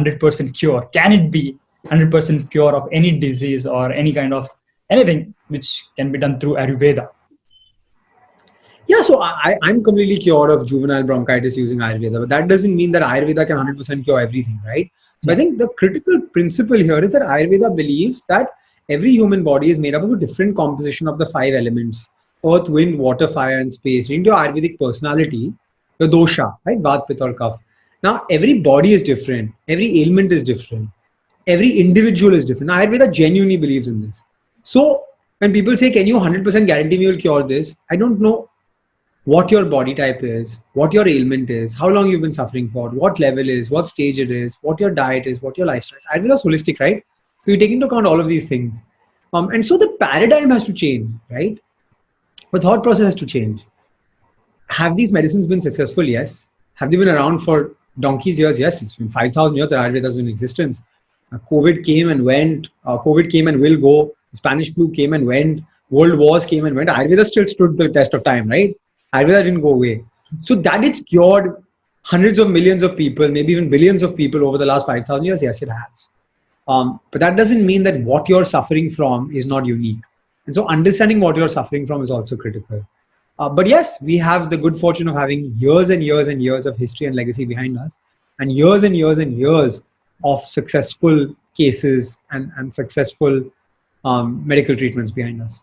100% cure? Can it be 100% cure of any disease or any kind of anything which can be done through Ayurveda? Yeah, so I'm completely cured of juvenile bronchitis using Ayurveda, but that doesn't mean that Ayurveda can 100% cure everything, right? So I think the critical principle here is that Ayurveda believes that every human body is made up of a different composition of the 5 elements: earth, wind, water, fire, and space. Into your Ayurvedic personality, the dosha, right? Vata, Pitta, or Kapha. Now, every body is different. Every ailment is different. Every individual is different. Now, Ayurveda genuinely believes in this. So when people say, can you 100% guarantee me you'll cure this? I don't know what your body type is, what your ailment is, how long you've been suffering for, what level is, what stage it is, what your diet is, what your lifestyle is. Ayurveda is holistic, right? So you take into account all of these things. And so the paradigm has to change, right? The thought process has to change. Have these medicines been successful? Yes. Have they been around for donkey's years? Yes. It's been 5,000 years that Ayurveda has been in existence. COVID came and went. COVID came and will go. Spanish flu came and went. World wars came and went. Ayurveda still stood the test of time, right? Ayurveda didn't go away. So that it's cured hundreds of millions of people, maybe even billions of people over the last 5,000 years. Yes, it has. But that doesn't mean that what you're suffering from is not unique. And so understanding what you're suffering from is also critical. But yes, we have the good fortune of having years and years and years of history and legacy behind us, and years and years and years of successful cases and successful medical treatments behind us.